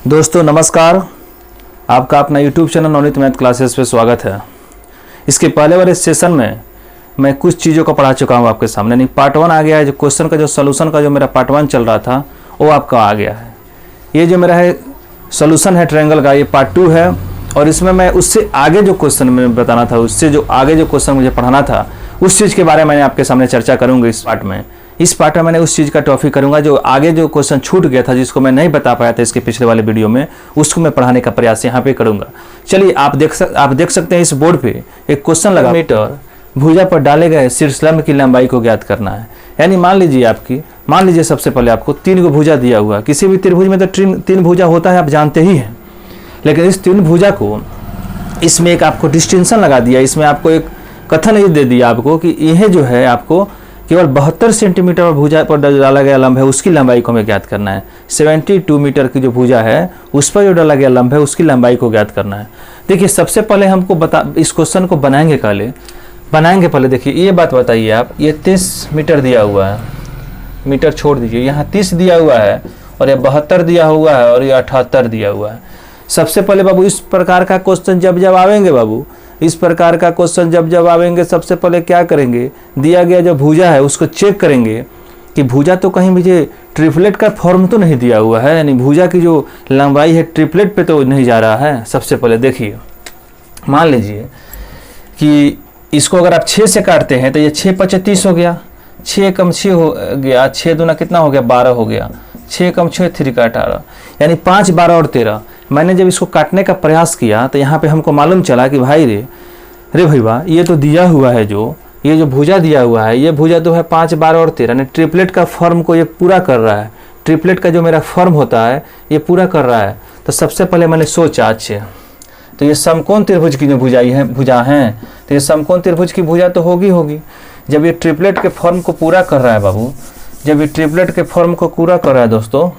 दोस्तों नमस्कार, आपका अपना YouTube channel Navneet math classes पे स्वागत है। इसके पहले वाले सेशन में मैं कुछ चीज़ों को पढ़ा चुका हूँ आपके सामने। नहीं, पार्ट 1 आ गया है। जो क्वेश्चन का जो सोल्यूशन का जो मेरा पार्ट 1 चल रहा था वो आपका आ गया है। ये जो मेरा है सोल्यूशन है ट्रायंगल का, ये पार्ट 2 है। और इसमें मैं उससे आगे जो क्वेश्चन मैंने बताना था, उससे जो आगे जो क्वेश्चन मुझे पढ़ाना था, उस चीज़ के बारे में मैं आपके सामने चर्चा करूँगा इस पार्ट में। इस पार्ट में मैंने उस चीज़ का टॉपिक करूंगा जो आगे जो क्वेश्चन छूट गया था, जिसको मैं नहीं बता पाया था इसके पिछले वाले वीडियो में, उसको मैं पढ़ाने का प्रयास यहाँ पे करूंगा। चलिए आप देख सकते हैं इस बोर्ड पे एक क्वेश्चन लगा, मीटर भुजा पर डाले गए शीर्षलंब की लंबाई को ज्ञात करना है। यानी मान लीजिए सबसे पहले आपको 3 को भुजा दिया हुआ। किसी भी त्रिभुज में तो 3 भुजा होता है, आप जानते ही हैं। लेकिन इस 3 भुजा को इसमें एक आपको डिस्टिंक्शन लगा दिया, इसमें आपको एक कथन ये दे दिया आपको कि यह जो है आपको केवल 72 सेंटीमीटर और भुजा पर डाला गया लंब है, उसकी लंबाई को हमें ज्ञात करना है। 72 मीटर की जो भुजा है उस पर जो डाला गया लंब है उसकी लंबाई को ज्ञात करना है। देखिए सबसे पहले हमको इस क्वेश्चन को बनाएंगे पहले देखिए ये बात बताइए आप, ये 30 मीटर दिया हुआ है, मीटर छोड़ दीजिए, यहाँ 30 दिया हुआ है और ये 72 दिया हुआ है और ये 78 दिया हुआ है। सबसे पहले बाबू इस प्रकार का क्वेश्चन जब आवेंगे बाबू, इस प्रकार का क्वेश्चन जब आवेंगे, सबसे पहले क्या करेंगे, दिया गया जो भुजा है उसको चेक करेंगे कि भुजा तो कहीं मुझे ट्रिपलेट का फॉर्म तो नहीं दिया हुआ है, यानी भुजा की जो लंबाई है ट्रिपलेट पे तो नहीं जा रहा है। सबसे पहले देखिए, मान लीजिए कि इसको अगर आप 6 से काटते हैं तो ये 6 × 30 हो गया, 6 कम 6 हो गया, 6 दूना कितना हो गया, 12 हो गया, 6 कम 6 3 का 18, यानी 5, 12 और 13। मैंने जब इसको काटने का प्रयास किया तो यहाँ पे हमको मालूम चला कि भाई रे भैया ये तो दिया हुआ है, ये जो भुजा दिया हुआ है, ये भुजा तो है 5, 12 और 13, यानी ट्रिपलेट का फॉर्म को ये पूरा कर रहा है। ट्रिपलेट का जो मेरा फॉर्म होता है ये पूरा कर रहा है। तो सबसे पहले मैंने सोचा अच्छा तो ये समकोण त्रिभुज की जो भुजा हैं, तो ये समकोण त्रिभुज की भुजा तो होगी। जब ये ट्रिपलेट के फॉर्म को पूरा कर रहा है बाबू, जब ये ट्रिपलेट के फॉर्म को पूरा कर रहा है दोस्तों,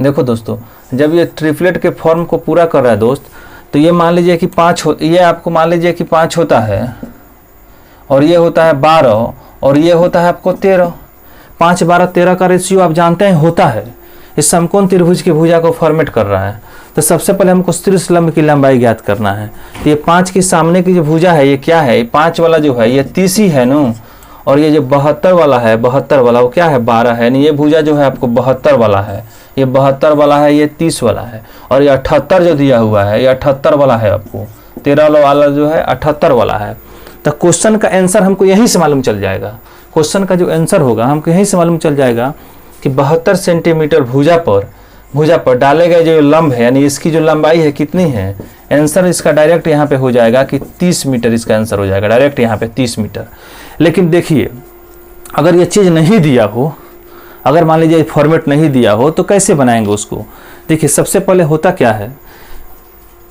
देखो दोस्तों, जब ये ट्रिपलेट के फॉर्म को पूरा कर रहा है दोस्त, तो ये मान लीजिए कि 5 ये आपको मान लीजिए कि 5 होता है और ये होता है 12 और ये होता है आपको 13। 5, 12, 13 का रेशियो आप जानते हैं होता है। इस समकोण त्रिभुज की भुजा को फॉर्मेट कर रहा है। तो सबसे पहले हमको शीर्षलंब की लंबाई ज्ञात करना है। तो ये 5 के सामने की जो भुजा है ये क्या है, 5 वाला जो है ये 30 ही है ना, और ये जो 72 वाला है, 72 वाला वो क्या है, 12 है, यानी ये भुजा जो है आपको 72 वाला है, ये 72 वाला है, ये 30 वाला है, और ये 78 जो दिया हुआ है ये 78 वाला है आपको, 13 वाला जो है 78 वाला है। तो क्वेश्चन का आंसर हमको यहीं से मालूम चल जाएगा। क्वेश्चन का जो आंसर होगा हमको यहीं से मालूम चल जाएगा कि 72 सेंटीमीटर भुजा पर डाले गए जो लंब है, यानी इसकी जो लंबाई है कितनी है, आंसर इसका डायरेक्ट यहाँ पे हो जाएगा कि 30 मीटर इसका आंसर हो जाएगा, डायरेक्ट यहाँ पे 30 मीटर। लेकिन देखिए अगर ये चीज़ नहीं दिया हो, अगर मान लीजिए फॉर्मेट नहीं दिया हो तो कैसे बनाएंगे उसको। देखिए सबसे पहले होता क्या है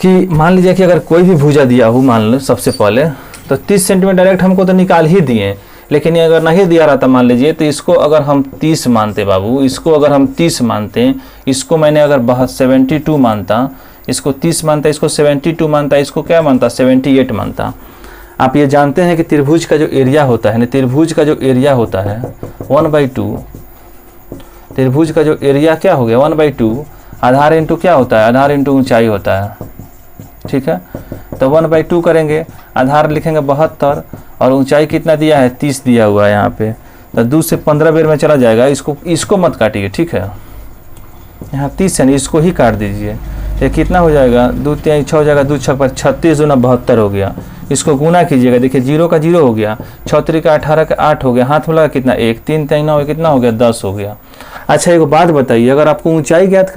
कि मान लीजिए कि अगर कोई भी भुजा दिया हो, मान लो सबसे पहले तो 30 सेंटीमीटर डायरेक्ट हमको तो निकाल ही दिए, लेकिन ये अगर नहीं दिया रहता मान लीजिए, तो इसको अगर हम 30 मानते बाबू, इसको अगर हम 30 मानते, इसको मैंने अगर 72 मानता, इसको 30 मानता, इसको 72 मानता, इसको क्या मानता, 78 मानता। आप ये जानते हैं कि त्रिभुज का जो एरिया होता है, त्रिभुज का जो एरिया होता है 1/2, त्रिभुज का जो एरिया क्या हो गया 1/2, आधार इंटू क्या होता है, आधार इंटू ऊंचाई होता है, ठीक है। तो 1/2 करेंगे, आधार लिखेंगे 72 और ऊंचाई कितना दिया है 30 दिया हुआ है यहाँ पे, तो 2 से 15 बेर में चला जाएगा। इसको मत काटिए, ठीक है, यहाँ 30 है ना, इसको ही काट दीजिए। ये कितना हो जाएगा, 2 3 6 हो जाएगा, 2 6 पर 36 दूना 72 हो गया। इसको गुना कीजिएगा, देखिए 0 का 0 हो गया, 6 3 का 18 का 8 हो गया, हाथ में लगा कितना 1, 3 3 9 कितना हो गया 10 हो गया। अच्छा एक बात बताइए, अगर आपको ऊंचाई ज्ञात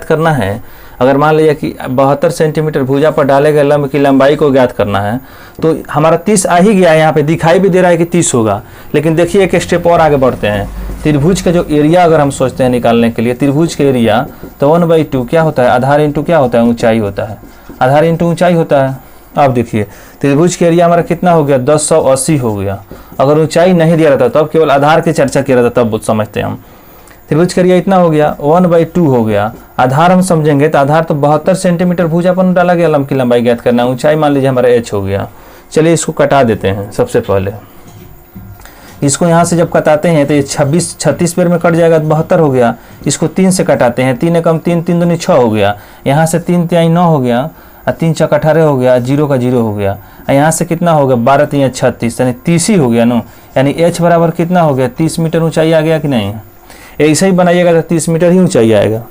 करना है, अगर मान लीजिए कि 72 सेंटीमीटर भुजा पर डाले गए लंब की लंबाई को ज्ञात करना है, तो हमारा 30 आ ही गया है, यहाँ पे दिखाई भी दे रहा है कि 30 होगा। लेकिन देखिए एक स्टेप और आगे बढ़ते हैं। त्रिभुज का जो एरिया अगर हम सोचते हैं निकालने के लिए, त्रिभुज के एरिया तो 1/2 क्या होता है, आधार इंटू क्या होता है, ऊंचाई होता है, आधार इंटू ऊंचाई होता है। अब देखिए त्रिभुज के एरिया हमारा कितना हो गया, 1080 हो गया। अगर ऊंचाई नहीं दिया रहता तब केवल आधार की चर्चा किया रहता, तब समझते हैं हम। त्रिभुज का एरिया इतना हो गया, 1/2 हो गया। आधार हम समझेंगे तो आधार तो 72 सेंटीमीटर भुजा पर डाला गया लंब की लंबाई ज्ञात करना है, ऊंचाई मान लीजिए हमारा h हो गया। चलिए इसको कटा देते हैं। सबसे पहले इसको यहाँ से जब कटाते हैं तो ये 36 पेड़ में कट जाएगा तो 72 हो गया। इसको 3 से कटाते हैं, 3 एकम 3, 3 दूनी 6 हो गया। यहाँ से 3 तिहाई 9 हो गया और 3 चौक 18 हो गया, 0 का 0 हो गया। यहाँ से कितना हो गया 12 3 36, यानी 30 ही हो गया नो। यानी h बराबर कितना हो गया 30 मीटर ऊंचाई आ गया कि नहीं। ऐसे ही बनाइएगा तो 30 मीटर ही ऊंचाई आएगा,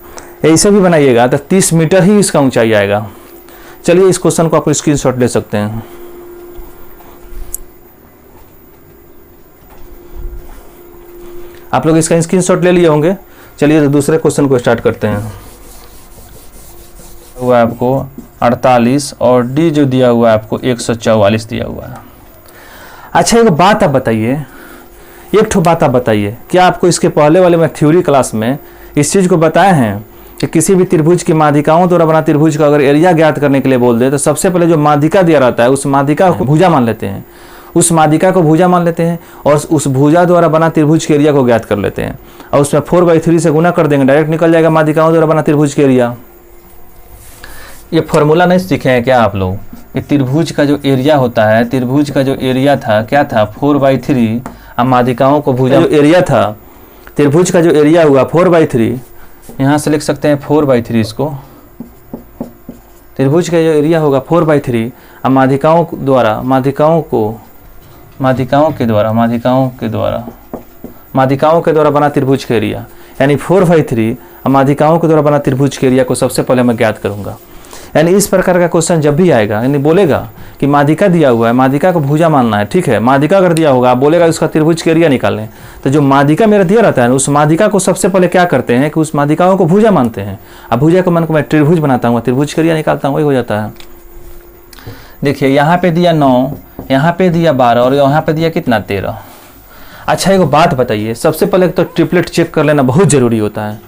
ऐसे भी बनाइएगा तो 30 मीटर ही इसका ऊंचाई आएगा। चलिए इस क्वेश्चन को आप स्क्रीनशॉट ले सकते हैं। आप लोग इसका स्क्रीनशॉट ले लिए होंगे। चलिए तो दूसरे क्वेश्चन को स्टार्ट करते हैं। हुआ है आपको 48 और डी जो दिया हुआ है आपको 144 दिया हुआ है। अच्छा एक बात आप बताइए, एक ठो बात आप बताइए, क्या आपको इसके पहले वाले में थ्योरी क्लास में इस चीज़ को बताए हैं कि किसी भी त्रिभुज की माध्यिकाओं द्वारा बना त्रिभुज का अगर एरिया ज्ञात करने के लिए बोल दे तो सबसे पहले जो माध्यिका दिया रहता है उस माध्यिका को भुजा मान लेते हैं, उस माध्यिका को भुजा मान लेते हैं और उस भुजा द्वारा बना त्रिभुज के एरिया को ज्ञात कर लेते हैं और उसमें 4/3 से गुना कर देंगे, डायरेक्ट निकल जाएगा माध्यिकाओं द्वारा बना त्रिभुज के एरिया। ये फॉर्मूला नहीं सीखे हैं क्या आप लोग? ये त्रिभुज का जो एरिया होता है, त्रिभुज का जो एरिया था क्या था 4/3, अब माध्यिकाओं को भुजा जो एरिया था, त्रिभुज का जो एरिया हुआ 4/3, यहाँ से लिख सकते हैं 4/3 इसको। त्रिभुज का जो एरिया होगा 4/3, अब माध्यिकाओं द्वारा माध्यिकाओं के द्वारा बना त्रिभुज के एरिया, यानी 4/3 अब माध्यिकाओं के द्वारा बना त्रिभुज के एरिया को सबसे पहले मैं ज्ञात करूंगा। यानी इस प्रकार का क्वेश्चन जब भी आएगा, यानी बोलेगा कि माध्यिका दिया हुआ है, माध्यिका को भुजा मानना है, ठीक है, माध्यिका अगर दिया होगा आप बोलेगा उसका त्रिभुज के एरिया निकालें, तो जो माध्यिका मेरा दिया रहता है उस माध्यिका को सबसे पहले क्या करते हैं कि उस माध्यिकाओं को भुजा मानते हैं। अब भुजा को मन को मैं त्रिभुज बनाता हूँ, त्रिभुज के एरिया निकालता हूँ, वही हो जाता है। देखिए यहाँ पे दिया 9, यहाँ पे दिया 12 और यहाँ पे दिया कितना 13। अच्छा एक बात बताइए, सबसे पहले तो ट्रिपलेट चेक कर लेना बहुत ज़रूरी होता है।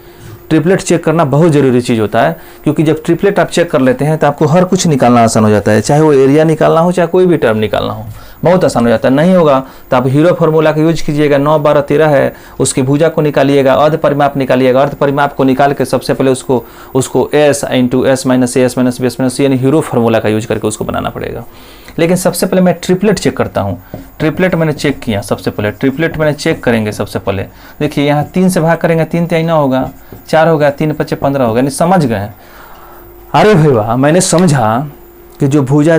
ट्रिपलेट चेक करना बहुत ज़रूरी चीज़ होता है, क्योंकि जब ट्रिपलेट आप चेक कर लेते हैं तो आपको हर कुछ निकालना आसान हो जाता है, चाहे वो एरिया निकालना हो चाहे कोई भी टर्म निकालना हो, बहुत आसान हो जाता है। नहीं होगा तो आप हीरो फार्मूला का यूज कीजिएगा, 9 12 13 है, उसकी भुजा को निकालिएगा, अर्ध परिमाप निकालिएगा, अर्ध परिमाप को निकाल के सबसे पहले उसको s into s minus a s minus b s minus यानी हीरो फार्मूला का यूज करके उसको बनाना पड़ेगा। लेकिन सबसे पहले मैं ट्रिपलेट चेक करता हूँ। ट्रिपलेट मैंने चेक किया, सबसे पहले ट्रिपलेट मैंने चेक करेंगे। सबसे पहले देखिए यहाँ 3 से भाग करेंगे, 3 तिहाई 9 होगा, 4 होगा, 3 5 15 होगा, यानी समझ गए। अरे भाई वाह, मैंने समझा कि जो भुजा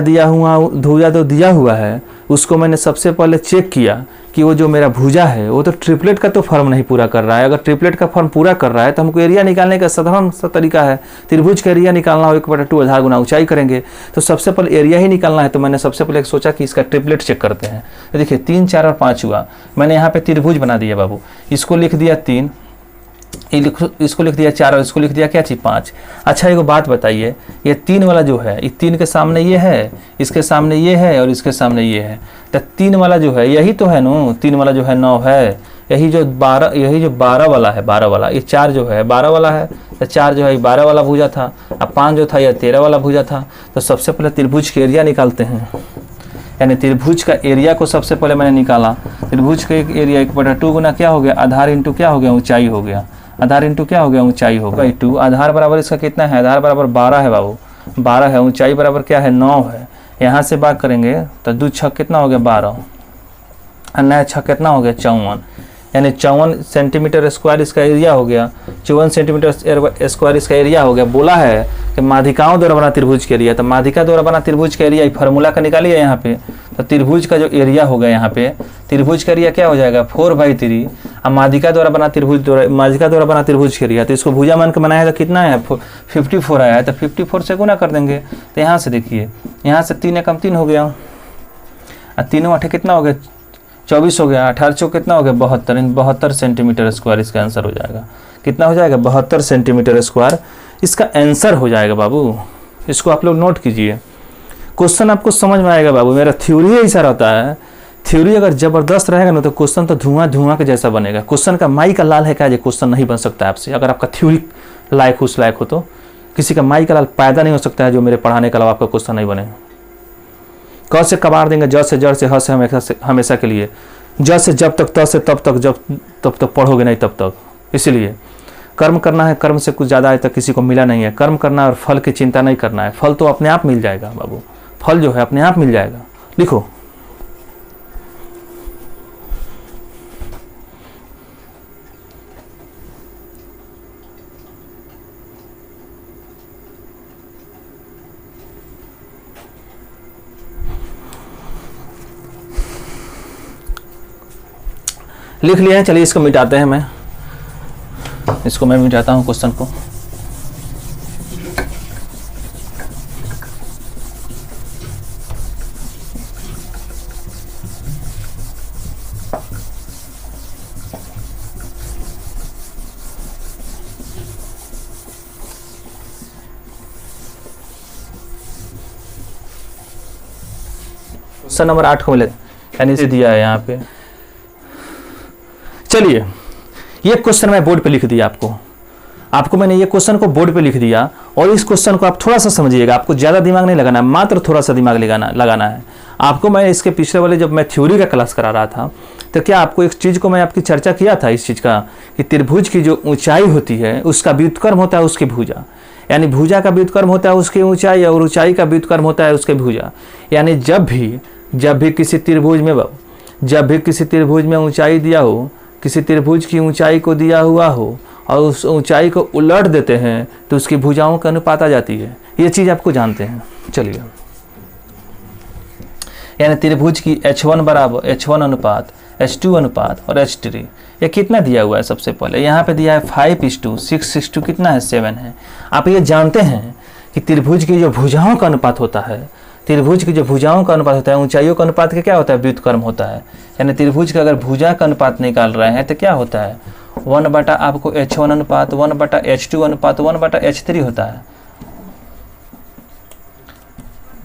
तो दिया हुआ है उसको मैंने सबसे पहले चेक किया कि वो जो मेरा भुजा है वो तो ट्रिपलेट का तो फॉर्म नहीं पूरा कर रहा है। अगर ट्रिपलेट का फॉर्म पूरा कर रहा है तो हमको एरिया निकालने का साधारण सा तरीका है, त्रिभुज का एरिया निकालना हो 1/2 आधार गुना ऊंचाई करेंगे, तो सबसे पहले एरिया ही निकालना है। तो मैंने सबसे पहले सोचा कि इसका ट्रिपलेट चेक करते हैं। तो देखिए 3 4 और 5 हुआ, मैंने यहाँ पे त्रिभुज बना दिया बाबू, इसको लिख दिया 3, इसको लिख दिया 4 और इसको लिख दिया क्या चीज 5। अच्छा एक बात बताइए, ये 3 वाला जो है, ये 3 के सामने ये है, इसके सामने ये है और इसके सामने ये है, तो 3 वाला जो है यही तो है नो, 3 वाला जो है 9 है, यही जो 12 वाला है, 12 वाला, ये 4 जो है 12 वाला है, तो 4 जो है 12 वाला भुजा था, अब 5 जो था यह 13 वाला भुजा था। तो सबसे पहले त्रिभुज के एरिया निकालते हैं, यानी त्रिभुज का एरिया को सबसे पहले मैंने निकाला। त्रिभुज का एक एरिया 1/2 गुना क्या हो गया, आधार इंटू क्या हो गया, ऊंचाई हो गया, आधार इंटू क्या हो गया, ऊंचाई हो गया। 2 आधार बराबर इसका कितना है, आधार बराबर 12 है बाबू, 12 है, ऊंचाई बराबर क्या है 9 है। यहाँ से बात करेंगे तो 2 6 कितना हो गया 12, नया 6 कितना हो गया 54, यानी 54 सेंटीमीटर स्क्वायर इसका एरिया हो गया, 54 सेंटीमीटर स्क्वायर इसका एरिया हो गया। बोला है कि माध्यिकाओं द्वारा बना त्रिभुज के एरिया, तो माध्यिका द्वारा बना त्रिभुज का एरिया फार्मूला का निकालिए यहाँ पे। तो त्रिभुज का जो एरिया होगा यहाँ पे, त्रिभुज का एरिया क्या हो जाएगा 4/3, अब माध्यिका द्वारा बना त्रिभुज के एरिया, तो इसको भुजा मान के बनाया तो कितना है 54 आया है, तो 54 से गुना कर देंगे। तो यहाँ से देखिए, यहाँ से 3 एकम 3 हो गया, और 3 8 कितना हो गया 24 हो गया, 18 चौक कितना हो गया 72 सेंटीमीटर स्क्वायर इसका आंसर हो जाएगा। कितना हो जाएगा 72 सेंटीमीटर स्क्वायर इसका आंसर हो जाएगा बाबू। इसको आप लोग नोट कीजिए, क्वेश्चन आपको समझ में आएगा बाबू। मेरा थ्योरी ऐसा रहता है, थ्योरी अगर जबरदस्त रहेगा ना तो क्वेश्चन तो धुआं के जैसा बनेगा। क्वेश्चन का माई का लाल है क्या, ये क्वेश्चन नहीं बन सकता आपसे। अगर आपका थ्योरी लायक हो तो किसी का माई का लाल पैदा नहीं हो सकता है जो मेरे पढ़ाने के अलावा आपका क्वेश्चन नहीं बने। क से कबाड़ देंगे, ज से जड़ से, ह से हमेशा के लिए, ज से जब तक, त से तब तक, जब तब तक पढ़ोगे नहीं तब तक। इसलिए कर्म करना है, कर्म से कुछ ज़्यादा आज तक किसी को मिला नहीं है। कर्म करना है और फल की चिंता नहीं करना है, फल तो अपने आप मिल जाएगा बाबू, फल जो है अपने आप मिल जाएगा। लिखो लिख लिया है, चलिए इसको मिटाते हैं। इसको मैं मिटाता हूँ क्वेश्चन को। क्वेश्चन नंबर 8 को मिले, यानी इसे दिया है यहाँ पे। चलिए ये क्वेश्चन मैं बोर्ड पे लिख दिया आपको मैंने ये क्वेश्चन को बोर्ड पे लिख दिया, और इस क्वेश्चन को आप थोड़ा सा समझिएगा, आपको ज़्यादा दिमाग नहीं लगाना है, मात्र थोड़ा सा दिमाग लगाना है आपको। मैं इसके पिछले वाले जब मैं थ्योरी का क्लास करा रहा था तो क्या आपको एक चीज़ को मैं आपकी चर्चा किया था इस चीज़ का कि त्रिभुज की जो ऊंचाई होती है उसका व्युत्क्रम होता है उसकी भुजा, यानी भुजा का व्युत्क्रम होता है उसकी ऊंचाई, और ऊंचाई का व्युत्क्रम होता है उसके भुजा। यानी जब भी किसी त्रिभुज में ऊंचाई दिया हो, किसी त्रिभुज की ऊंचाई को दिया हुआ हो और उस ऊंचाई को उलट देते हैं तो उसकी भुजाओं का अनुपात आ जाती है। ये चीज़ आपको जानते हैं। चलिए, यानी त्रिभुज की H1 बराबर H1 अनुपात H2 अनुपात और H3, ये कितना दिया हुआ है? सबसे पहले यहाँ पे दिया है 5:6:2 कितना है? 7 है। आप ये जानते हैं कि त्रिभुज की जो भुजाओं का अनुपात होता है, ऊंचाइयों का अनुपात का क्या होता है? व्युत्क्रम होता है। यानी त्रिभुज का अगर भुजा का अनुपात निकाल रहे हैं तो क्या होता है? 1 बटा आपको H1 अनुपात 1 बटा H2 अनुपात 1 बटा H3 होता है।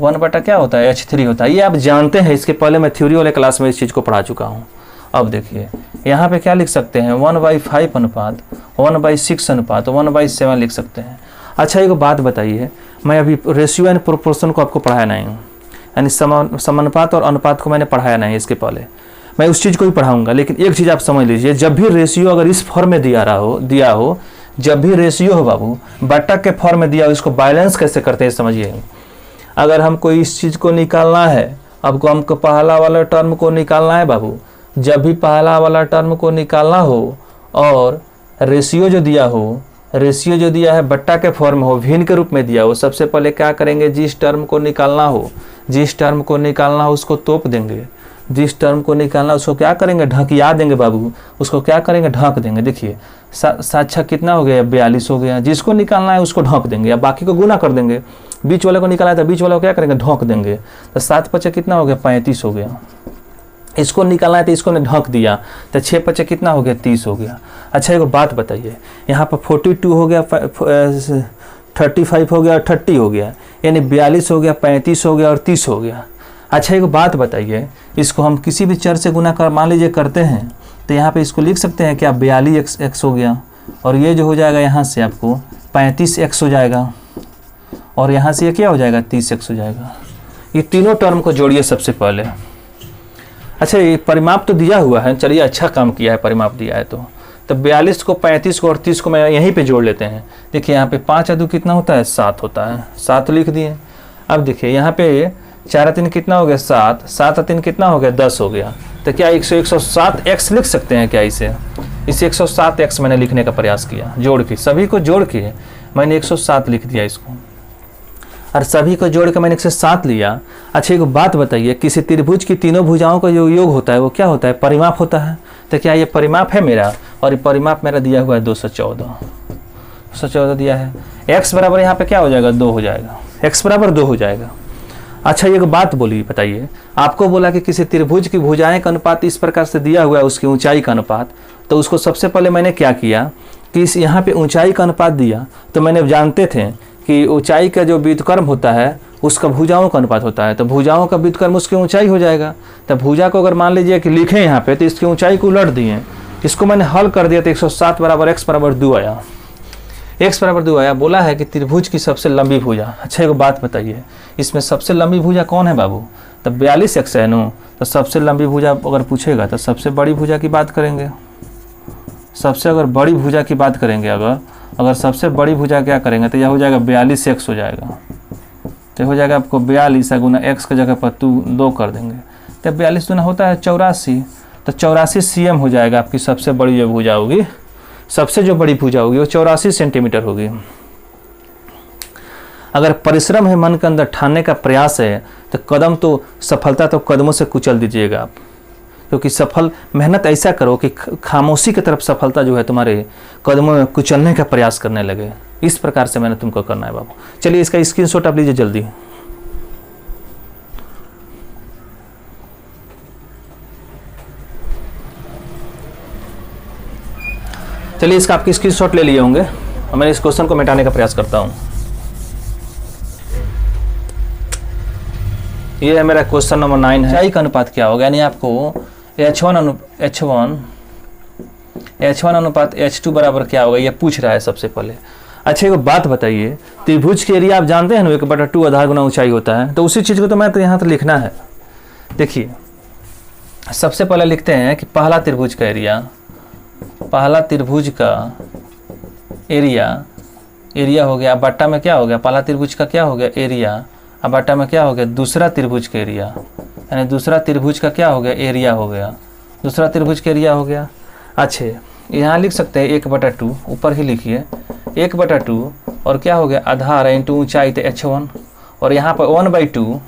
1 बटा क्या होता है? H3 होता है। ये आप जानते हैं, इसके पहले मैं थ्योरी वाले क्लास में इस चीज़ को पढ़ा चुका हूँ। अब देखिए यहाँ पे क्या लिख सकते हैं? 1/5 अनुपात 1/6 अनुपात 1/7 लिख सकते हैं। अच्छा एक बात बताइए, मैं अभी रेशियो एंड प्रोपोर्शन को आपको पढ़ाया नहीं हूँ, यानी समानुपात और अनुपात को मैंने पढ़ाया नहीं इसके पहले, मैं उस चीज़ को भी पढ़ाऊंगा। लेकिन एक चीज़ आप समझ लीजिए, जब भी रेशियो अगर इस फॉर्म में दिया हो, जब भी रेशियो हो बाबू बटा के फॉर्म में दिया हो, इसको बैलेंस कैसे करते हैं समझिए। अगर हमको इस चीज़ को निकालना है, हमको पहला वाला टर्म को निकालना है बाबू, जब भी पहला वाला टर्म को निकालना हो और रेशियो जो दिया है बट्टा के फॉर्म हो, भिन्न के रूप में दिया हो, सबसे पहले क्या करेंगे? जिस टर्म को निकालना हो उसको तोप देंगे, जिस टर्म को निकालना उसको क्या करेंगे? ढकिया देंगे बाबू, उसको क्या करेंगे? ढक देंगे। देखिए 7 कितना हो गया? 42 हो गया। जिसको निकालना है उसको ढक देंगे, या बाकी को गुना कर देंगे। बीच वाले को निकाला था, बीच वाले को क्या करेंगे? ढक देंगे। तो 7×5 कितना हो गया? 35 हो गया। इसको निकालना है तो इसको ने ढक दिया, तो 6×5 कितना हो गया? 30 हो गया। अच्छा एक बात बताइए, यहाँ पर 42 हो गया, 35 हो गया और 30 हो गया, यानी 42 हो गया, 35 हो गया और 30 हो गया। अच्छा एक बात बताइए, इसको हम किसी भी चर से गुना कर मान लीजिए करते हैं, तो यहाँ पे इसको लिख सकते हैं क्या? 42x हो गया, और ये जो हो जाएगा यहाँ से आपको 35x हो जाएगा, और यहाँ से ये क्या हो जाएगा? 30x हो जाएगा। ये तीनों टर्म को जोड़िए सबसे पहले। अच्छा ये परिमाप तो दिया हुआ है, चलिए अच्छा काम किया है, परिमाप दिया है तो 42 को 35 को और 30 को मैं यहीं पे जोड़ लेते हैं। देखिए यहाँ पे 5×2 कितना होता है? 7 होता है, 7 लिख दिए। अब देखिए यहाँ पे 4×3 कितना हो गया? 7, 7×3 कितना हो गया? 10 हो गया। तो क्या 107x लिख सकते हैं क्या? इसे 107x मैंने लिखने का प्रयास किया, जोड़ के सभी को जोड़ के मैंने 107 लिख दिया इसको, और सभी को जोड़ के मैंने 107 लिया। अच्छा एक बात बताइए, किसी त्रिभुज की तीनों भुजाओं का जो योग होता है वो क्या होता है? परिमाप होता है। तो क्या ये परिमाप है मेरा? और ये परिमाप मेरा दिया हुआ है 214 दिया है। x बराबर यहाँ पे क्या हो जाएगा? 2 हो जाएगा, x बराबर 2 हो जाएगा। अच्छा एक बात बोलिए, बताइए, आपको बोला कि किसी त्रिभुज की भुजाएं का अनुपात इस प्रकार से दिया हुआ है, उसकी ऊंचाई का अनुपात, तो उसको सबसे पहले मैंने क्या किया कि इस यहाँ पे ऊंचाई का अनुपात दिया, तो मैंने जानते थे कि ऊंचाई का जो व्युत्क्रम होता है उसका भुजाओं का अनुपात होता है, तो भुजाओं का व्युत्क्रम उसकी ऊंचाई हो जाएगा। तो भुजा को अगर मान लीजिए कि लिखें यहाँ पे, तो इसकी ऊंचाई को उलट दिए, इसको मैंने हल कर दिया, तो 107 बराबर x बराबर 2 आया। x बराबर 2 आया। बोला है कि त्रिभुज की सबसे लंबी भुजा। अच्छा एक बात बताइए, इसमें सबसे लंबी भुजा कौन है बाबू? तो 42x है नो, तो सबसे लंबी भुजा अगर पूछेगा तो सबसे बड़ी भुजा की बात करेंगे। सबसे अगर बड़ी भुजा की बात करेंगे, अगर सबसे बड़ी भुजा क्या करेंगे तो यह हो जाएगा 42x हो जाएगा। तो हो जाएगा आपको 42 गुना x की जगह पर 2 कर देंगे, तो 42 गुना होता है 84, तो 84 cm हो जाएगा। आपकी सबसे बड़ी जो भुजा होगी, सबसे जो बड़ी भुजा होगी वो 84 सेंटीमीटर होगी। अगर परिश्रम है, मन के अंदर ठानने का प्रयास है, तो कदम तो सफलता तो कदमों से कुचल दीजिएगा आप, क्योंकि सफल मेहनत ऐसा करो कि खामोशी की तरफ सफलता जो है तुम्हारे कदमों में कुचलने का प्रयास करने लगे। इस प्रकार से मेहनत तुमको करना है बाबू। चलिए इसका स्क्रीनशॉट आप लीजिए जल्दी। चलिए इसका आपके स्क्रीनशॉट ले लिए होंगे और मैं इस क्वेश्चन को मिटाने का प्रयास करता हूं। ये है मेरा क्वेश्चन नंबर 9 है। ऊंचाई का अनुपात क्या होगा, यानी आपको H1 अनुपात H2 बराबर क्या होगा, ये पूछ रहा है सबसे पहले। अच्छा एक बात बताइए, त्रिभुज के एरिया आप जानते हैं ना 1/2 आधार गुना ऊंचाई होता है, तो उसी चीज़ को तो मैं तो यहाँ तो लिखना है। देखिए सबसे पहले लिखते हैं कि पहला त्रिभुज का एरिया हो गया, बट्टा में क्या हो गया, पहला त्रिभुज का क्या हो गया एरिया, अब बट्टा में क्या हो गया दूसरा त्रिभुज का एरिया, यानी दूसरा त्रिभुज का क्या हो गया एरिया हो गया, दूसरा त्रिभुज का एरिया हो गया। अच्छे यहाँ लिख सकते हैं 1/2, ऊपर ही लिखिए 1/2 और क्या हो गया आधार इंटू ऊंचाई तो H1 और यहाँ पर 1/2,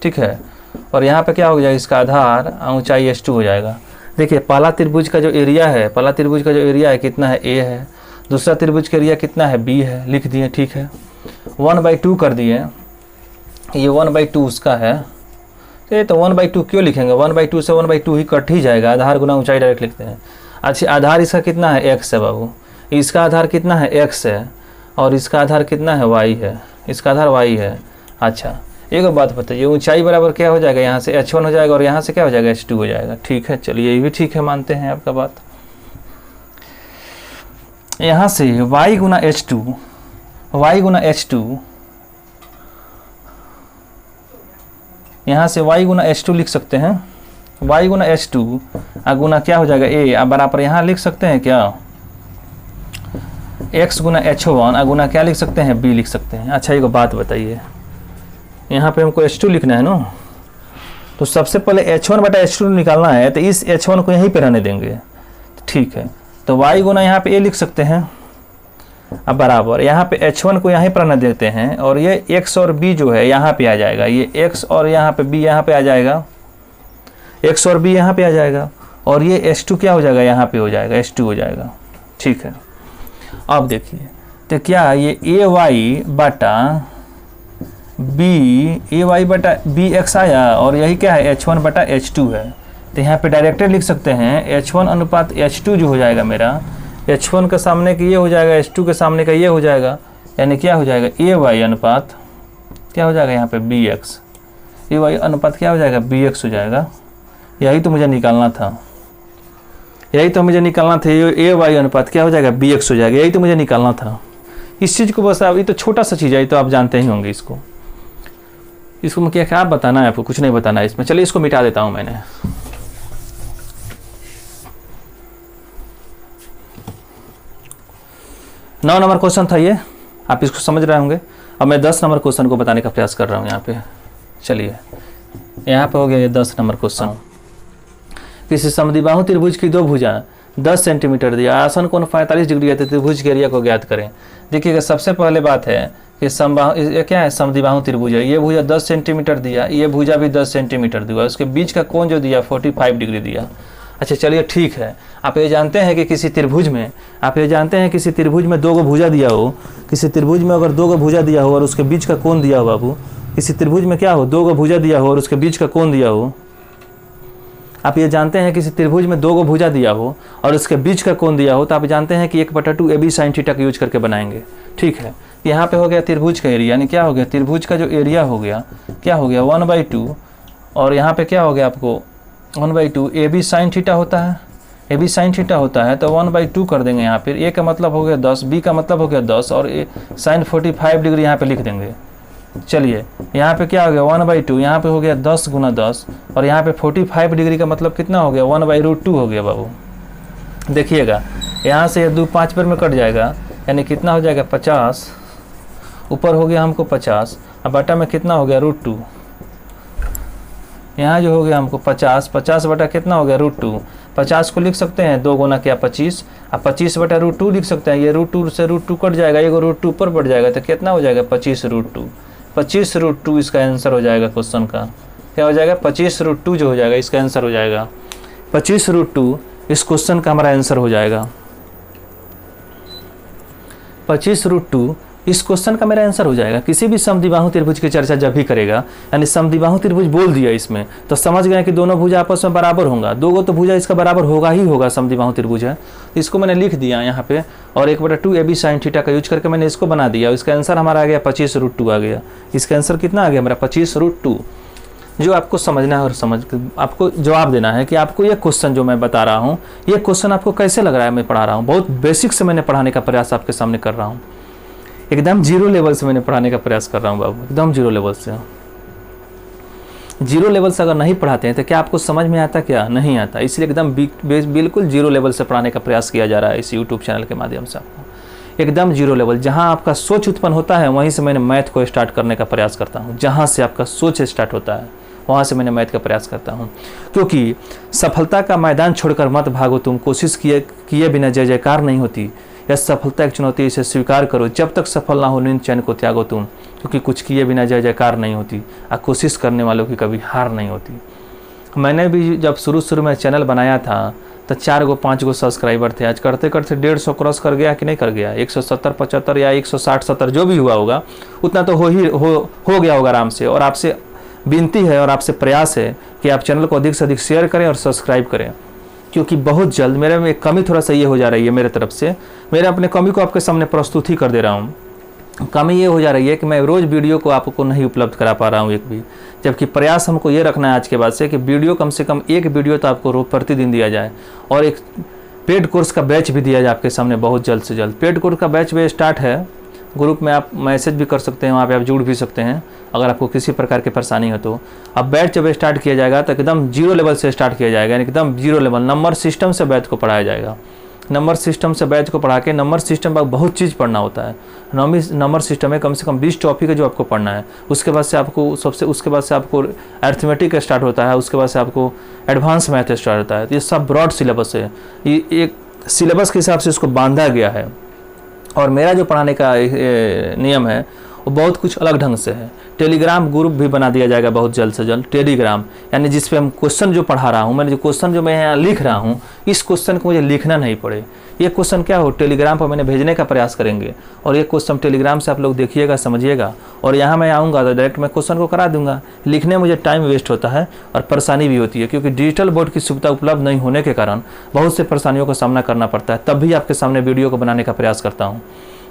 ठीक है, और यहाँ पे क्या हो जाएगा इसका आधार ऊंचाई H2 हो जाएगा। देखिए पहला त्रिभुज का जो एरिया है कितना है A है, दूसरा त्रिभुज का एरिया कितना है B है, लिख दिए, ठीक है 1/2 कर दिए, ये 1/2 उसका है, ये तो 1/2 क्यों लिखेंगे, 1/2 से 1/2 ही कट ही जाएगा, आधार गुना ऊंचाई डायरेक्ट लिखते हैं। अच्छा आधार इसका कितना है x है बाबू, इसका आधार कितना है x है और इसका आधार कितना है y है, इसका आधार y है। अच्छा एक बात बताइए ऊंचाई बराबर क्या हो जाएगा, यहाँ से H1 हो जाएगा और यहाँ से क्या हो जाएगा H2 हो जाएगा, ठीक है चलिए ये भी ठीक है, मानते हैं आपका बात। यहाँ से y गुना H2 यहाँ से y गुना H2 लिख सकते हैं, y गुना H2 गुना क्या हो जाएगा a, अब बराबर यहाँ लिख सकते हैं क्या x गुना H1 गुना क्या लिख सकते हैं b लिख सकते हैं। अच्छा एक बात बताइए, यहाँ पे हमको H2 लिखना है ना, तो सबसे पहले H1/H2 निकालना है, तो इस H1 को यहीं पे रहने देंगे, ठीक है, तो y गुना यहाँ पे a लिख सकते हैं, अब बराबर यहाँ पे H1 को यहीं पर रहने देते हैं और ये x और b जो है यहाँ पे आ जाएगा, ये x और यहाँ पे b यहाँ पे आ जाएगा, x और b यहाँ पे आ जाएगा और ये H2 क्या हो जाएगा यहाँ पे हो जाएगा H2 हो जाएगा, ठीक है। अब देखिए तो क्या ये ay बटा bx आया और यही क्या है H1/H2 है, तो यहाँ पे डायरेक्टली लिख सकते हैं H1 अनुपात H2 जो हो जाएगा मेरा, H1 के सामने का ये हो जाएगा, H2 के सामने का ये हो जाएगा, यानी क्या हो जाएगा ay अनुपात क्या हो जाएगा यहाँ पे bx, ay अनुपात क्या हो जाएगा bx हो जाएगा। यही तो मुझे निकालना था, ये ay अनुपात क्या हो जाएगा bx हो जाएगा, यही तो मुझे निकालना था। इस चीज़ को बस आप, ये तो छोटा सा चीज़ है, तो आप जानते ही होंगे इसको मैं क्या बताना है आपको, कुछ नहीं बताना है इसमें। चलिए इसको मिटा देता हूँ मैंने। नौ नंबर क्वेश्चन था ये, आप इसको समझ रहे होंगे। अब मैं 10 नंबर क्वेश्चन को बताने का प्रयास कर रहा हूँ यहाँ पे। चलिए यहाँ पे हो गया ये 10 नंबर क्वेश्चन। किसी समद्विबाहु त्रिभुज की दो भुजा 10 सेंटीमीटर दिया, आसन कोण 45 डिग्री है, तो त्रिभुज के एरिया को ज्ञात करें। देखिएगा सबसे पहले बात है कि ये क्या है समद्विबाहु त्रिभुज है, ये भुजा 10 सेंटीमीटर दिया, ये भुजा भी 10 सेंटीमीटर दिया, उसके बीच का कोण जो दिया 45 डिग्री दिया। अच्छा चलिए ठीक है, आप ये जानते हैं कि किसी त्रिभुज में दो गो भुजा दिया हो, किसी त्रिभुज में अगर दो गो भुजा दिया हो और उसके बीच का कोण दिया हो बाबू, किसी त्रिभुज में क्या हो दो गो भुजा दिया हो और उसके बीच का कोण दिया हो, आप ये जानते हैं किसी त्रिभुज में दो गो भुजा दिया हो और उसके बीच का कोण दिया हो, तो आप जानते हैं कि 1/2 AB sin थीटा का यूज करके बनाएंगे, ठीक है। यहाँ पे हो गया त्रिभुज का एरिया, यानी क्या हो गया त्रिभुज का जो एरिया हो गया क्या हो गया 1/2 और यहाँ पे क्या हो गया आपको 1/2 AB sin थीटा होता है, AB sin थीटा होता है तो 1/2 कर देंगे यहाँ पे। A का मतलब हो गया 10, B का मतलब हो गया 10 और sin 45 डिग्री यहाँ पे लिख देंगे। चलिए यहाँ पे क्या हो गया 1/2, यहाँ पे हो गया 10 गुना 10 और यहाँ पे 45 डिग्री का मतलब कितना हो गया 1/√2 हो गया बाबू। देखिएगा यहाँ से ये 2 5 पर में कट जाएगा, यानी कितना हो जाएगा 50, ऊपर हो गया हमको 50, अब बटा में कितना हो गया √2, यहाँ जो हो गया हमको 50 बटा कितना हो गया √2। 50 को लिख सकते हैं 2 गुना क्या 25, अब 25 बटा √2 लिख सकते हैं, ये √2 से √2 कट जाएगा, ये √2 ऊपर बढ़ जाएगा तो कितना हो जाएगा 25√2। 25√2 इसका आंसर हो जाएगा क्वेश्चन का, क्या हो जाएगा 25√2 जो हो जाएगा इसका आंसर हो जाएगा। 25√2 इस क्वेश्चन का हमारा आंसर हो जाएगा। 25√2 इस क्वेश्चन का मेरा आंसर हो जाएगा। किसी भी समद्विबाहु त्रिभुज की चर्चा जब भी करेगा, यानी समद्विबाहु त्रिभुज बोल दिया इसमें, तो समझ गए कि दोनों भुजा आपस में बराबर होगा, दो गो तो भुजा इसका बराबर होगा ही होगा, समद्विबाहु त्रिभुज है। इसको मैंने लिख दिया यहाँ पे, और 1/2 AB sin थीटा का यूज करके मैंने इसको बना दिया। इसका आंसर हमारा आ गया 25√2 आ गया। इसका आंसर कितना आ गया मेरा? 25√2। जो आपको समझना है और आपको जवाब देना है कि आपको ये क्वेश्चन जो मैं बता रहा हूँ, ये क्वेश्चन आपको कैसे लग रहा है मैं पढ़ा रहा हूँ। बहुत बेसिक से मैंने पढ़ाने का प्रयास आपके सामने कर रहा हूँ, एकदम जीरो लेवल से मैंने पढ़ाने का प्रयास कर रहा हूँ बाबू, एकदम जीरो लेवल से। जीरो लेवल से अगर नहीं पढ़ाते हैं तो क्या आपको समझ में आता? क्या नहीं आता। इसलिए एकदम बिल्कुल जीरो लेवल से पढ़ाने का प्रयास किया जा रहा है इस यूट्यूब चैनल के माध्यम से आपको, एकदम जीरो लेवल। जहाँ आपका सोच उत्पन्न होता है वहीं से मैंने मैथ को स्टार्ट करने का प्रयास करता हूँ। जहाँ से आपका सोच स्टार्ट होता है वहाँ से मैंने मैथ का प्रयास करता हूँ, क्योंकि सफलता का मैदान छोड़कर मत भागो तुम, कोशिश किए बिना जय जयकार नहीं होती। यह सफलता एक चुनौती, इसे स्वीकार करो, जब तक सफल ना हो नींद चैन को त्यागो तुम, क्योंकि कुछ किए बिना जय जयकार नहीं होती और कोशिश करने वालों की कभी हार नहीं होती। मैंने भी जब शुरू में चैनल बनाया था तो 4 गो 5 गो सब्सक्राइबर थे, आज करते करते 150 क्रॉस कर गया कि नहीं कर गया? 170 75 या 160 70 जो भी हुआ होगा उतना तो हो गया होगा आराम से। और आपसे विनती है और आपसे प्रयास है कि आप चैनल को अधिक से अधिक शेयर करें और सब्सक्राइब करें, क्योंकि बहुत जल्द मेरे में कमी थोड़ा सा ये हो जा रही है मेरे तरफ से। मेरे अपने कमी को आपके सामने प्रस्तुत ही कर दे रहा हूँ। कमी ये हो जा रही है कि मैं रोज़ वीडियो को आपको नहीं उपलब्ध करा पा रहा हूँ एक भी, जबकि प्रयास हमको ये रखना है आज के बाद से कि वीडियो कम से कम एक वीडियो तो आपको रोज प्रतिदिन दिया जाए, और एक पेड कोर्स का बैच भी दिया जाए आपके सामने बहुत जल्द से जल्द। पेड कोर्स का बैच भी स्टार्ट है, ग्रुप में आप मैसेज भी कर सकते हैं, वहाँ पे आप जुड़ भी सकते हैं अगर आपको किसी प्रकार की परेशानी हो तो। अब बैच जब स्टार्ट किया जाएगा तो एकदम जीरो लेवल से स्टार्ट किया जाएगा, यानी एकदम जीरो लेवल नंबर सिस्टम से बैच को पढ़ाया जाएगा। नंबर सिस्टम से बैच को पढ़ा के, नंबर सिस्टम पर बहुत चीज़ पढ़ना होता है। नंबर सिस्टम में कम से कम 20 टॉपिक है जो आपको पढ़ना है। उसके बाद से आपको अर्थमेटिक स्टार्ट होता है, उसके बाद से आपको एडवांस मैथ स्टार्ट होता है। तो ये सब ब्रॉड सिलेबस है, ये एक सिलेबस के हिसाब से इसको बांधा गया है। और मेरा जो पढ़ाने का नियम है वो बहुत कुछ अलग ढंग से है। टेलीग्राम ग्रुप भी बना दिया जाएगा बहुत जल्द से जल्द। टेलीग्राम यानी जिस पे हम क्वेश्चन जो पढ़ा रहा हूँ, मैंने जो क्वेश्चन जो मैं यहाँ लिख रहा हूँ, इस क्वेश्चन को मुझे लिखना नहीं पड़े। ये क्वेश्चन क्या हो, टेलीग्राम पर मैंने भेजने का प्रयास करेंगे, और ये क्वेश्चन टेलीग्राम से आप लोग देखिएगा, समझिएगा, और यहाँ मैं आऊँगा तो डायरेक्ट मैं क्वेश्चन को करा दूंगा। लिखने में मुझे टाइम वेस्ट होता है और परेशानी भी होती है, क्योंकि डिजिटल बोर्ड की सुविधा उपलब्ध नहीं होने के कारण बहुत से परेशानियों का सामना करना पड़ता है। तब भी आपके सामने वीडियो को बनाने का प्रयास करता हूँ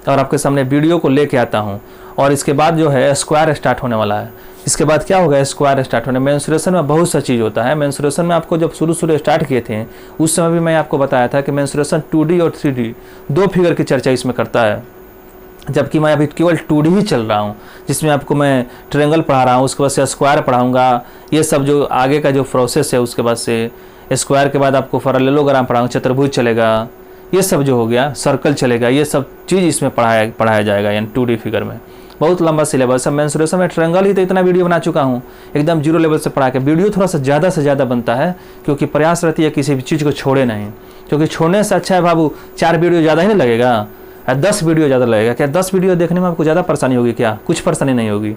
और आपके सामने वीडियो को लेके आता हूँ। और इसके बाद जो है स्क्वायर स्टार्ट होने वाला है। इसके बाद क्या होगा, स्क्वायर स्टार्ट होने। मेंसुरेशन में बहुत सा चीज़ होता है। मेंसुरेशन में आपको जब शुरू स्टार्ट किए थे उस समय भी मैं आपको बताया था कि मेंसुरेशन 2D और 3D 2 फिगर की चर्चा इसमें करता है, जबकि मैं अभी केवल 2D ही चल रहा हूँ, जिसमें आपको मैं ट्रायंगल पढ़ा रहा हूँ, उसके बाद से स्क्वायर पढ़ाऊँगा। ये सब जो आगे का जो प्रोसेस है, उसके बाद से स्क्वायर के बाद आपको पैरेललोग्राम पढ़ाऊँगा, चतुर्भुज चलेगा, ये सब जो हो गया, सर्कल चलेगा, ये सब चीज़ इसमें पढ़ाया जाएगा, यानी 2D फिगर में। बहुत लंबा सिलेबस है। मेंसुरेशन में ट्रायंगल ही तो इतना वीडियो बना चुका हूँ, एकदम जीरो लेवल से पढ़ा के। वीडियो थोड़ा सा ज़्यादा से ज़्यादा बनता है, क्योंकि प्रयास रहती है किसी भी चीज़ को छोड़े नहीं, क्योंकि छोड़ने से अच्छा है बाबू 4 वीडियो ज़्यादा ही नहीं लगेगा, 10 वीडियो ज़्यादा लगेगा। क्या 10 वीडियो देखने में आपको ज़्यादा परेशानी होगी? क्या कुछ परेशानी नहीं होगी।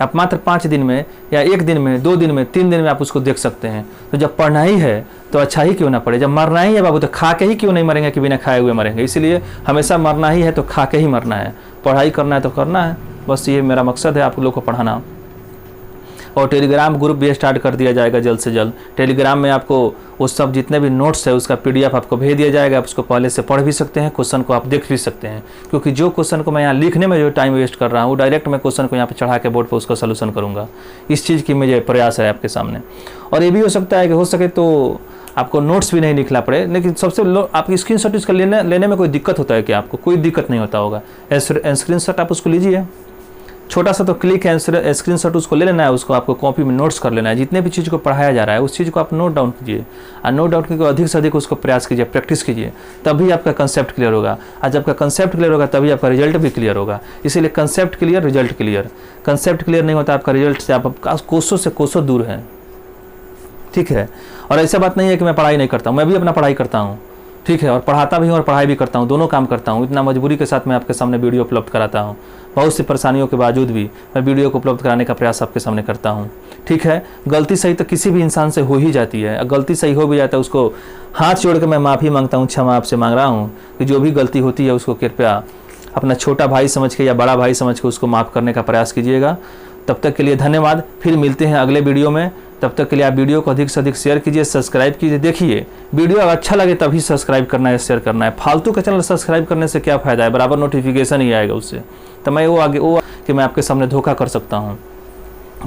आप मात्र 5 दिन में या 1 दिन में, 2 दिन में, 3 दिन में आप उसको देख सकते हैं। तो जब पढ़ना ही है तो अच्छा ही क्यों ना पड़े। जब मरना ही है बाबू तो खा के ही क्यों नहीं मरेंगे कि बिना खाए हुए मरेंगे। इसलिए हमेशा मरना ही है तो खा के ही मरना है। पढ़ाई करना है तो करना है, बस ये मेरा मकसद है आप लोग को पढ़ाना। और टेलीग्राम ग्रुप भी स्टार्ट कर दिया जाएगा जल्द से जल्द। टेलीग्राम में आपको वो सब जितने भी नोट्स है उसका PDF आपको भेज दिया जाएगा। आप उसको पहले से पढ़ भी सकते हैं, क्वेश्चन को आप देख भी सकते हैं, क्योंकि जो क्वेश्चन को मैं यहाँ लिखने में जो टाइम वेस्ट कर रहा हूँ, डायरेक्ट मैं क्वेश्चन को यहाँ पे चढ़ा के बोर्ड पर उसका सोल्यूशन करूँगा। इस चीज़ की मुझे प्रयास है आपके सामने। और ये भी हो सकता है कि हो सके तो आपको नोट्स भी नहीं लिखना पड़े, लेकिन सबसे आपकी स्क्रीनशॉट इसका लेने में कोई दिक्कत होता है क्या? आपको कोई दिक्कत नहीं होता होगा। स्क्रीनशॉट आप उसको लीजिए, छोटा सा तो क्लिक है, स्क्रीनशॉट उसको ले लेना है, उसको आपको कॉपी में नोट्स कर लेना है। जितने भी चीज़ को पढ़ाया जा रहा है उस चीज़ को आप नोट डाउन कीजिए, और नोट डाउन करके अधिक से अधिक उसको प्रयास कीजिए, प्रैक्टिस कीजिए, तभी आपका कंसेप्ट क्लियर होगा। और जब आपका कंसेप्ट क्लियर होगा तभी आपका रिजल्ट भी क्लियर होगा। इसीलिए concept clear, result clear. Concept clear नहीं होता आपका रिजल्ट से आप कोसों से कोसों दूर हैं, ठीक है। और ऐसा बात नहीं है कि मैं पढ़ाई नहीं करता हूँ, मैं भी अपना पढ़ाई करता हूँ। ठीक है, और पढ़ाता भी हूँ और पढ़ाई भी करता हूँ, दोनों काम करता हूँ। इतना मजबूरी के साथ मैं आपके सामने वीडियो उपलब्ध कराता हूँ। बहुत सी परेशानियों के बावजूद भी मैं वीडियो को उपलब्ध कराने का प्रयास आपके सामने करता हूँ। ठीक है, गलती सही तो किसी भी इंसान से हो ही जाती है। गलती सही हो भी जाता है उसको हाथ जोड़ के मैं माफ़ी मांगता हूँ, क्षमा आपसे मांग रहा हूँ कि जो भी गलती होती है उसको कृपया अपना छोटा भाई समझ के या बड़ा भाई समझ के उसको माफ़ करने का प्रयास कीजिएगा। तब तक के लिए धन्यवाद। फिर मिलते हैं अगले वीडियो में। तब तक के लिए आप वीडियो को अधिक से अधिक शेयर कीजिए, सब्सक्राइब कीजिए। देखिए वीडियो अगर अच्छा लगे तभी सब्सक्राइब करना है, शेयर करना है। फालतू का चैनल सब्सक्राइब करने से क्या फ़ायदा है, बराबर नोटिफिकेशन ही आएगा उससे। तो मैं वो कि मैं आपके सामने धोखा कर सकता हूँ,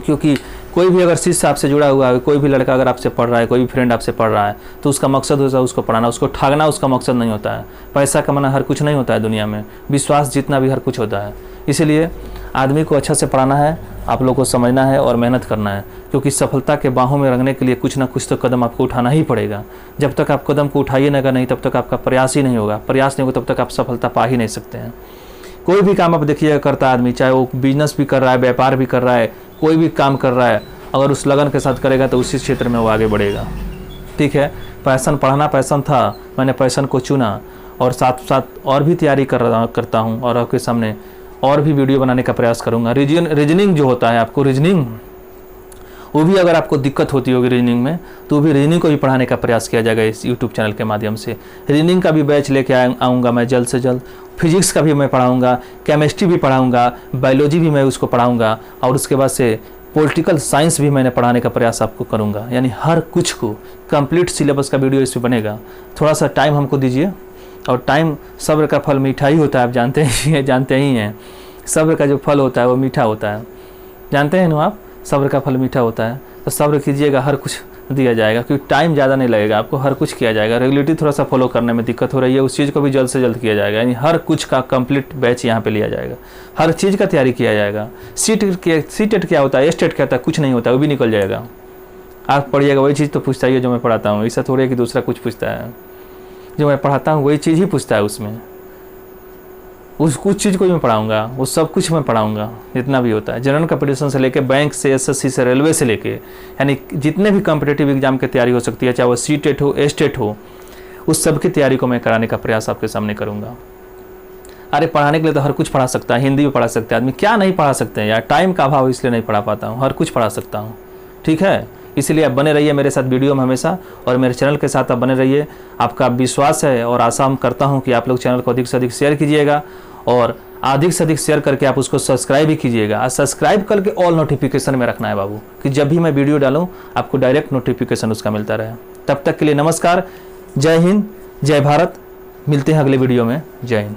क्योंकि कोई भी अगर शिष्य आपसे जुड़ा हुआ है, कोई भी लड़का अगर आपसे पढ़ रहा है, कोई भी फ्रेंड आपसे पढ़ रहा है, तो उसका मकसद होता है उसको पढ़ाना, उसको ठगना उसका मकसद नहीं होता है। पैसा कमाना हर कुछ नहीं होता है दुनिया में, विश्वास जीतना भी हर कुछ होता है। इसीलिए आदमी को अच्छा से पढ़ाना है, आप लोगों को समझना है और मेहनत करना है, क्योंकि सफलता के बाहों में रंगने के लिए कुछ ना कुछ तो कदम आपको उठाना ही पड़ेगा। जब तक आप कदम को उठाइएगा नहीं, तब तक आपका प्रयास ही नहीं होगा। प्रयास नहीं होगा तब तक आप सफलता पा ही नहीं सकते हैं। कोई भी काम आप देखिएगा करता आदमी, चाहे वो बिजनेस भी कर रहा है, व्यापार भी कर रहा है, कोई भी काम कर रहा है, अगर उस लगन के साथ करेगा तो उसी क्षेत्र में वो आगे बढ़ेगा। ठीक है, पैशन पढ़ना पैशन था, मैंने पैशन को चुना और साथ साथ और भी तैयारी करता हूँ और आपके सामने और भी वीडियो बनाने का प्रयास करूँगा। रीजनिंग जो होता है, आपको रीजनिंग वो भी अगर आपको दिक्कत होती होगी रीजनिंग में, तो भी रीजनिंग को भी पढ़ाने का प्रयास किया जाएगा इस यूट्यूब चैनल के माध्यम से। रीजनिंग का भी बैच लेके आऊँगा मैं जल्द से जल्द। फिजिक्स का भी मैं पढ़ाऊँगा, केमिस्ट्री भी पढ़ाऊँगा, बायोलॉजी भी मैं उसको पढ़ाऊँगा, और उसके बाद से पॉलिटिकल साइंस भी मैंने पढ़ाने का प्रयास आपको करूँगा। यानी हर कुछ को कंप्लीट सिलेबस का वीडियो इस पर बनेगा। थोड़ा सा टाइम हमको दीजिए, और टाइम सब्र का फल मीठा ही होता है, आप जानते ही हैं। सब्र का जो फल होता है वो मीठा होता है, जानते हैं ना आप, सब्र का फल मीठा होता है। तो सब्र कीजिएगा, हर कुछ दिया जाएगा, क्योंकि टाइम ज़्यादा नहीं लगेगा, आपको हर कुछ किया जाएगा। रेगुलेटरी थोड़ा सा फॉलो करने में दिक्कत हो रही है, उस चीज़ को भी जल्द से जल्द किया जाएगा। यानी हर कुछ का कंप्लीट बैच यहाँ पे लिया जाएगा, हर चीज़ का तैयारी किया जाएगा। सीटेट क्या होता है, स्टेट क्या होता है, कुछ नहीं होता है, वो भी निकल जाएगा। आप पढ़िएगा वही चीज़ तो पूछता ही है जो मैं पढ़ाता हूँ, ऐसा थोड़ी है कि दूसरा कुछ पूछता है। जो मैं पढ़ाता हूँ वही चीज़ ही पूछता है उसमें, उस कुछ चीज़ को भी मैं पढ़ाऊँगा, वो सब कुछ मैं पढ़ाऊँगा जितना भी होता है। जनरल कंपटीशन से लेके बैंक से, एसएससी से, रेलवे से लेके, यानी जितने भी कॉम्पिटिटिव एग्जाम की तैयारी हो सकती है, चाहे वो सीटेट हो, एस्टेट हो, उस सब की तैयारी को मैं कराने का प्रयास आपके सामने करूँगा। अरे पढ़ाने के लिए तो हर कुछ पढ़ा सकता है, हिंदी भी पढ़ा सकते हैं आदमी, क्या नहीं पढ़ा सकते हैं यार। टाइम का अभाव इसलिए नहीं पढ़ा पाता हूँ, हर कुछ पढ़ा सकता हूँ। ठीक है, इसलिए आप बने रहिए मेरे साथ वीडियो में हमेशा, और मेरे चैनल के साथ आप बने रहिए। आपका विश्वास है और आशा हम करता हूं कि आप लोग चैनल को अधिक से अधिक शेयर कीजिएगा, और अधिक से अधिक शेयर करके आप उसको सब्सक्राइब भी कीजिएगा। और सब्सक्राइब करके ऑल नोटिफिकेशन में रखना है बाबू, कि जब भी मैं वीडियो डालूँ आपको डायरेक्ट नोटिफिकेशन उसका मिलता रहे। तब तक के लिए नमस्कार, जय हिंद, जय भारत। मिलते हैं अगले वीडियो में। जय हिंद।